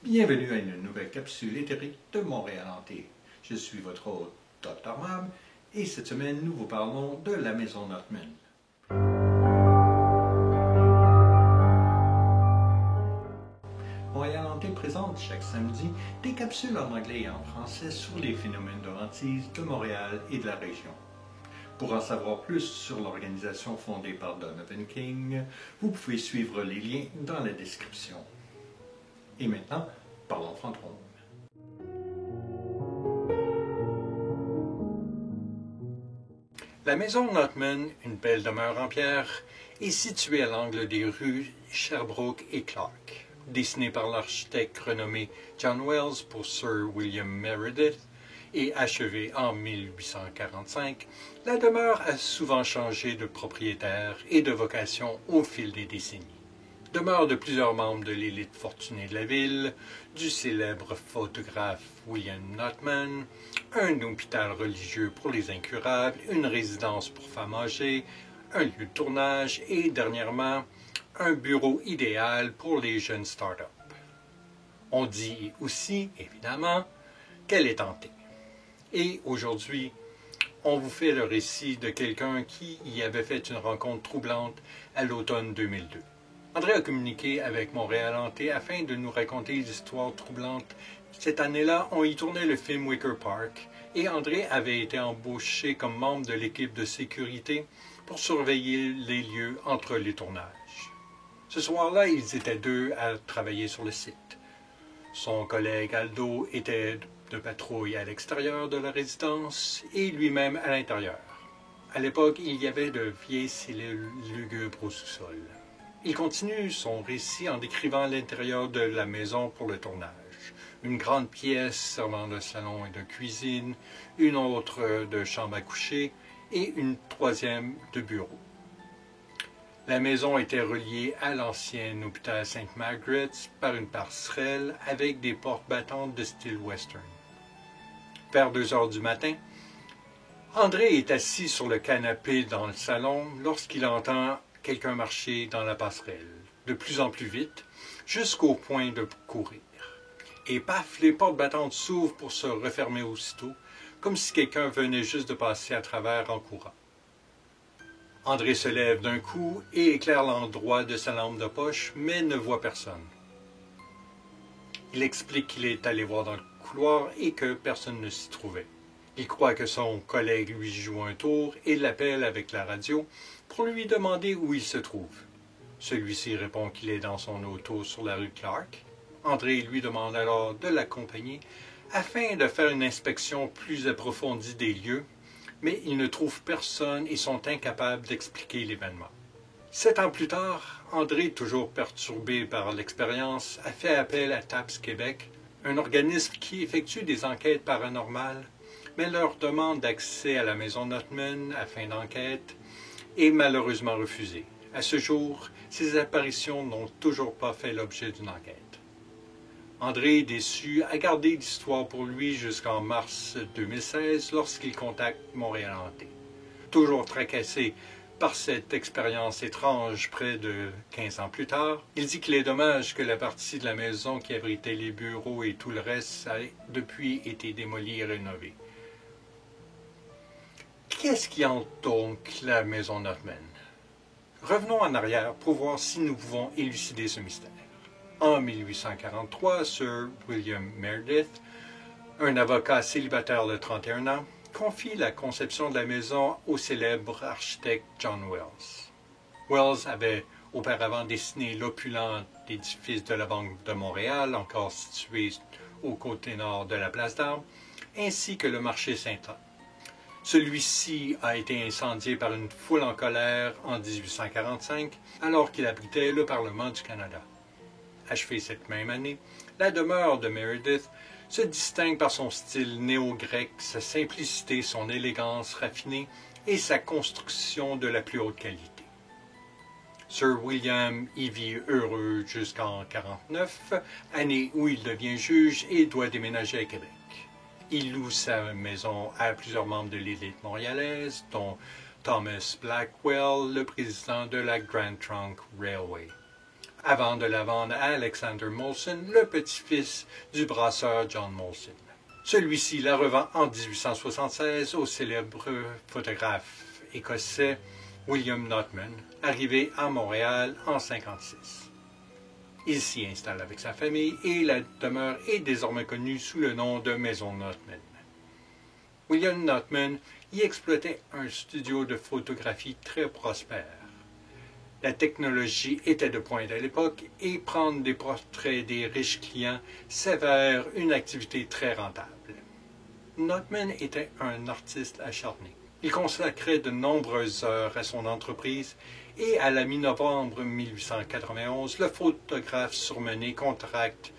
Bienvenue à une nouvelle capsule éthérique de Montréal Hanté. Je suis votre hôte, Dr. Mab, et cette semaine, nous vous parlons de la Maison Notman. Montréal Hanté présente chaque samedi des capsules en anglais et en français sur les phénomènes de hantise de Montréal et de la région. Pour en savoir plus sur l'organisation fondée par Donovan King, vous pouvez suivre les liens dans la description. Et maintenant, parlons fantôme. La maison Notman, une belle demeure en pierre, est située à l'angle des rues Sherbrooke et Clark. Dessinée par l'architecte renommé John Wells pour Sir William Meredith et achevée en 1845, la demeure a souvent changé de propriétaire et de vocation au fil des décennies. Demeure de plusieurs membres de l'élite fortunée de la ville, du célèbre photographe William Notman, un hôpital religieux pour les incurables, une résidence pour femmes âgées, un lieu de tournage et, dernièrement, un bureau idéal pour les jeunes start-up. On dit aussi, évidemment, qu'elle est hantée. Et aujourd'hui, on vous fait le récit de quelqu'un qui y avait fait une rencontre troublante à l'automne 2002. André a communiqué avec Montréal Hanté afin de nous raconter l'histoire troublante. Cette année-là, on y tournait le film Wicker Park et André avait été embauché comme membre de l'équipe de sécurité pour surveiller les lieux entre les tournages. Ce soir-là, ils étaient deux à travailler sur le site. Son collègue Aldo était de patrouille à l'extérieur de la résidence et lui-même à l'intérieur. À l'époque, il y avait de vieilles cellules lugubres au sous-sol. Il continue son récit en décrivant l'intérieur de la maison pour le tournage. Une grande pièce servant de salon et de cuisine, une autre de chambre à coucher et une troisième de bureau. La maison était reliée à l'ancien hôpital St. Margaret's par une passerelle avec des portes battantes de style western. Vers 2 heures du matin, André est assis sur le canapé dans le salon lorsqu'il entend quelqu'un marcher dans la passerelle, de plus en plus vite, jusqu'au point de courir. Et paf, les portes battantes s'ouvrent pour se refermer aussitôt, comme si quelqu'un venait juste de passer à travers en courant. André se lève d'un coup et éclaire l'endroit de sa lampe de poche, mais ne voit personne. Il explique qu'il est allé voir dans le couloir et que personne ne s'y trouvait. Il croit que son collègue lui joue un tour et l'appelle avec la radio pour lui demander où il se trouve. Celui-ci répond qu'il est dans son auto sur la rue Clark. André lui demande alors de l'accompagner afin de faire une inspection plus approfondie des lieux, mais ils ne trouvent personne et sont incapables d'expliquer l'événement. 7 ans plus tard, André, toujours perturbé par l'expérience, a fait appel à TAPS Québec, un organisme qui effectue des enquêtes paranormales, mais leur demande d'accès à la maison Notman à fin d'enquête est malheureusement refusée. À ce jour, ces apparitions n'ont toujours pas fait l'objet d'une enquête. André, déçu, a gardé l'histoire pour lui jusqu'en mars 2016 lorsqu'il contacte Montréal Hanté. Toujours tracassé par cette expérience étrange près de 15 ans plus tard, il dit qu'il est dommage que la partie de la maison qui abritait les bureaux et tout le reste a depuis été démolie et rénovée. Qu'est-ce qui hante donc la maison Notman? Revenons en arrière pour voir si nous pouvons élucider ce mystère. En 1843, Sir William Meredith, un avocat célibataire de 31 ans, confie la conception de la maison au célèbre architecte John Wells. Wells avait auparavant dessiné l'opulent édifice de la Banque de Montréal, encore situé au côté nord de la place d'Armes, ainsi que le marché Saint-Anne. Celui-ci a été incendié par une foule en colère en 1845, alors qu'il abritait le Parlement du Canada. Achevée cette même année, la demeure de Meredith se distingue par son style néo-grec, sa simplicité, son élégance raffinée et sa construction de la plus haute qualité. Sir William y vit heureux jusqu'en 1949, année où il devient juge et doit déménager à Québec. Il loue sa maison à plusieurs membres de l'élite montréalaise, dont Thomas Blackwell, le président de la Grand Trunk Railway. avant de la vendre à Alexander Molson, le petit-fils du brasseur John Molson. Celui-ci la revend en 1876 au célèbre photographe écossais William Notman, arrivé à Montréal en 1956. Il s'y installe avec sa famille et la demeure est désormais connue sous le nom de Maison Notman. William Notman y exploitait un studio de photographie très prospère. La technologie était de pointe à l'époque et prendre des portraits des riches clients s'avère une activité très rentable. Notman était un artiste acharné. Il consacrait de nombreuses heures à son entreprise et à la mi-novembre 1891, le photographe surmené contracte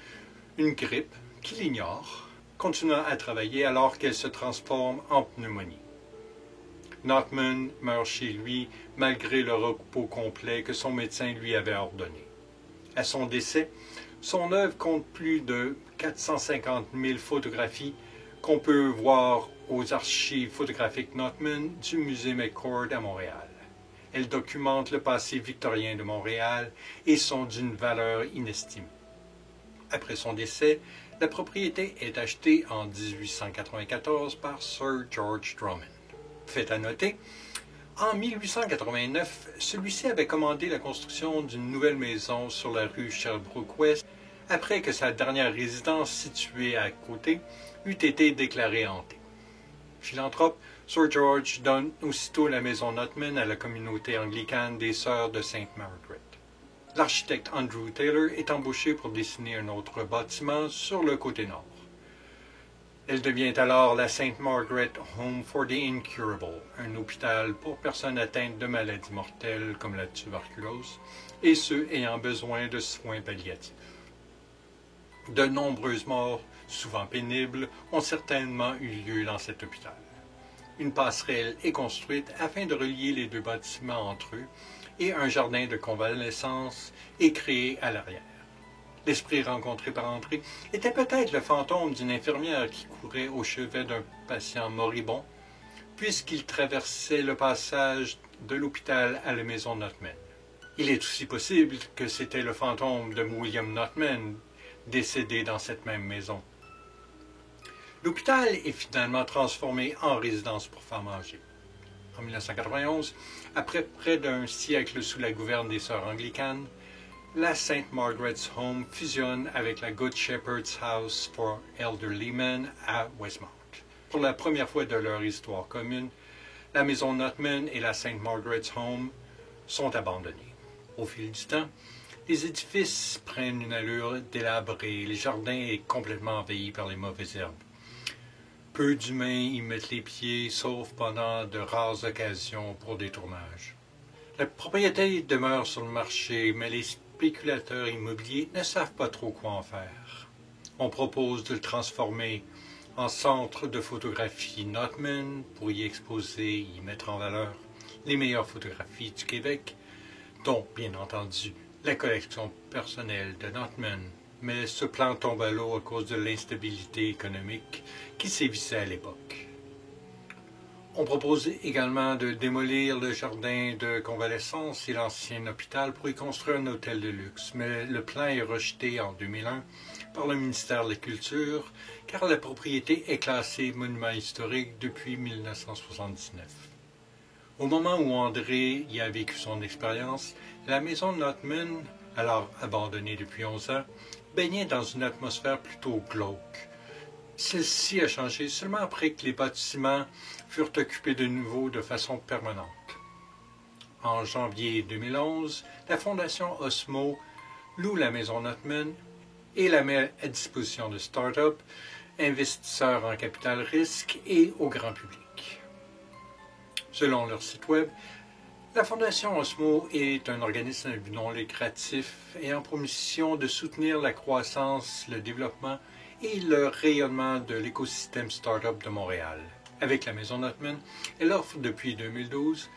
une grippe qu'il ignore, continuant à travailler alors qu'elle se transforme en pneumonie. Notman meurt chez lui malgré le repos complet que son médecin lui avait ordonné. À son décès, son œuvre compte plus de 450 000 photographies qu'on peut voir aux archives photographiques Notman du musée McCord à Montréal. Elles documentent le passé victorien de Montréal et sont d'une valeur inestimée. Après son décès, la propriété est achetée en 1894 par Sir George Drummond. Fait à noter, en 1889, celui-ci avait commandé la construction d'une nouvelle maison sur la rue Sherbrooke-Ouest après que sa dernière résidence située à côté eût été déclarée hantée. Philanthrope, Sir George donne aussitôt la maison Notman à la communauté anglicane des Sœurs de Sainte Margaret. L'architecte Andrew Taylor est embauché pour dessiner un autre bâtiment sur le côté nord. Elle devient alors la St. Margaret Home for the Incurable, un hôpital pour personnes atteintes de maladies mortelles comme la tuberculose et ceux ayant besoin de soins palliatifs. De nombreuses morts, souvent pénibles, ont certainement eu lieu dans cet hôpital. Une passerelle est construite afin de relier les deux bâtiments entre eux et un jardin de convalescence est créé à l'arrière. L'esprit rencontré par André était peut-être le fantôme d'une infirmière qui courait au chevet d'un patient moribond, puisqu'il traversait le passage de l'hôpital à la maison Notman. Il est aussi possible que c'était le fantôme de William Notman, décédé dans cette même maison. L'hôpital est finalement transformé en résidence pour femmes âgées. En 1991, après près d'un siècle sous la gouverne des Sœurs anglicanes, la St. Margaret's Home fusionne avec la Good Shepherd's House for Elderly Men à Westmount. Pour la première fois de leur histoire commune, la maison Notman et la St. Margaret's Home sont abandonnées. Au fil du temps, les édifices prennent une allure délabrée, les jardins est complètement envahi par les mauvaises herbes. Peu d'humains y mettent les pieds, sauf pendant de rares occasions pour des tournages. La propriété demeure sur le marché, mais les spéculateurs immobiliers ne savent pas trop quoi en faire. On propose de le transformer en centre de photographie Notman pour y exposer, y mettre en valeur les meilleures photographies du Québec, dont, bien entendu, la collection personnelle de Notman. Mais ce plan tombe à l'eau à cause de l'instabilité économique qui sévissait à l'époque. On propose également de démolir le jardin de convalescence et l'ancien hôpital pour y construire un hôtel de luxe, mais le plan est rejeté en 2001 par le ministère de la Culture car la propriété est classée monument historique depuis 1979. Au moment où André y a vécu son expérience, la maison Notman, alors abandonnée depuis 11 ans, baignait dans une atmosphère plutôt glauque. Celle-ci a changé seulement après que les bâtiments furent occupés de nouveau de façon permanente. En janvier 2011, la Fondation Osmo loue la maison Notman et la met à disposition de start-up, investisseurs en capital risque et au grand public. Selon leur site web, la Fondation Osmo est un organisme à but non lucratif ayant pour mission de soutenir la croissance, le développement et le rayonnement de l'écosystème start-up de Montréal. Avec la maison Notman, elle offre depuis 2012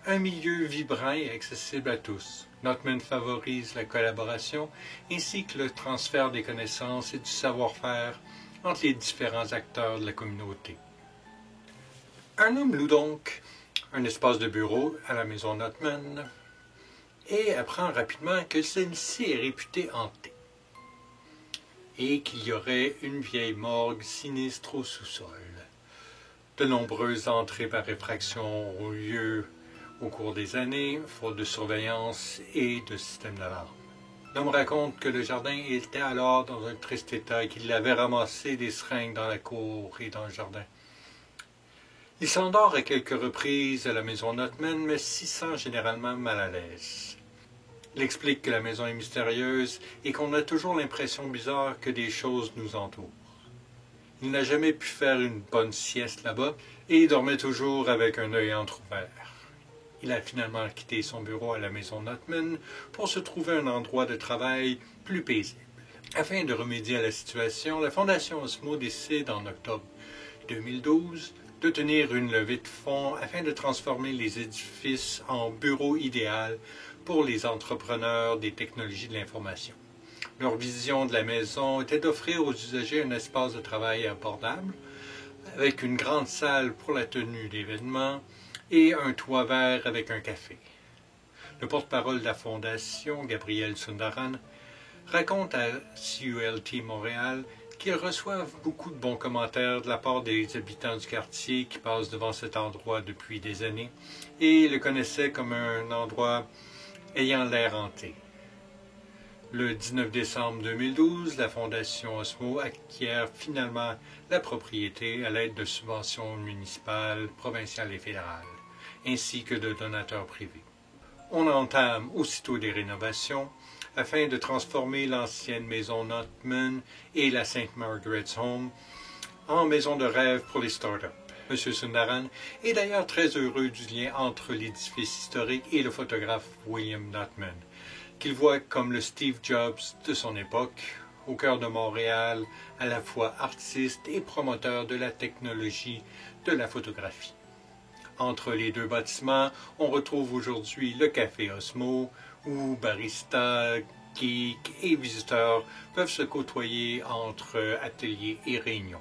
un milieu vibrant et accessible à tous. Notman favorise la collaboration ainsi que le transfert des connaissances et du savoir-faire entre les différents acteurs de la communauté. Un homme loue donc un espace de bureau à la maison Notman et apprend rapidement que celle-ci est réputée hantée et qu'il y aurait une vieille morgue sinistre au sous-sol. De nombreuses entrées par effraction ont lieu au cours des années, faute de surveillance et de système d'alarme. L'homme raconte que le jardin était alors dans un triste état et qu'il avait ramassé des seringues dans la cour et dans le jardin. Il s'endort à quelques reprises à la maison Notman, mais s'y sent généralement mal à l'aise. Il explique que la maison est mystérieuse et qu'on a toujours l'impression bizarre que des choses nous entourent. Il n'a jamais pu faire une bonne sieste là-bas et il dormait toujours avec un œil entrouvert. Il a finalement quitté son bureau à la maison Notman pour se trouver un endroit de travail plus paisible. Afin de remédier à la situation, la Fondation Osmo décide en octobre 2012 de tenir une levée de fonds afin de transformer les édifices en bureau idéal pour les entrepreneurs des technologies de l'information. Leur vision de la maison était d'offrir aux usagers un espace de travail abordable, avec une grande salle pour la tenue d'événements et un toit vert avec un café. Le porte-parole de la Fondation, Gabriel Sundaran, raconte à CULT Montréal qu'ils reçoivent beaucoup de bons commentaires de la part des habitants du quartier qui passent devant cet endroit depuis des années et le connaissaient comme un endroit ayant l'air hanté. Le 19 décembre 2012, la Fondation Osmo acquiert finalement la propriété à l'aide de subventions municipales, provinciales et fédérales, ainsi que de donateurs privés. On entame aussitôt des rénovations afin de transformer l'ancienne maison Notman et la St. Margaret's Home en maison de rêve pour les startups. M. Sundaran est d'ailleurs très heureux du lien entre l'édifice historique et le photographe William Notman, qu'il voit comme le Steve Jobs de son époque, au cœur de Montréal, à la fois artiste et promoteur de la technologie de la photographie. Entre les deux bâtiments, on retrouve aujourd'hui le Café Osmo, où baristas, geeks et visiteurs peuvent se côtoyer entre ateliers et réunions.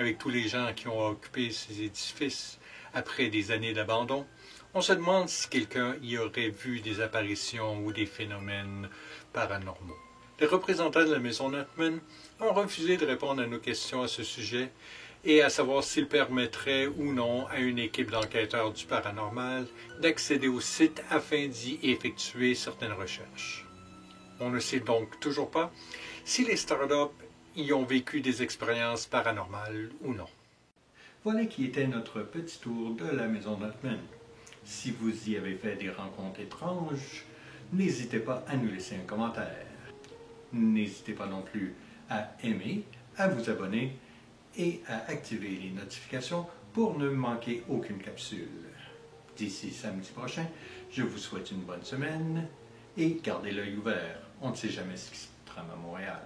Avec tous les gens qui ont occupé ces édifices après des années d'abandon, on se demande si quelqu'un y aurait vu des apparitions ou des phénomènes paranormaux. Les représentants de la maison Notman ont refusé de répondre à nos questions à ce sujet et à savoir s'ils permettraient ou non à une équipe d'enquêteurs du paranormal d'accéder au site afin d'y effectuer certaines recherches. On ne sait donc toujours pas si les startups y ont vécu des expériences paranormales ou non. Voilà qui était notre petit tour de la maison Notman. Si vous y avez fait des rencontres étranges, n'hésitez pas à nous laisser un commentaire. N'hésitez pas non plus à aimer, à vous abonner et à activer les notifications pour ne manquer aucune capsule. D'ici samedi prochain, je vous souhaite une bonne semaine et gardez l'œil ouvert. On ne sait jamais ce qui se trame à Montréal.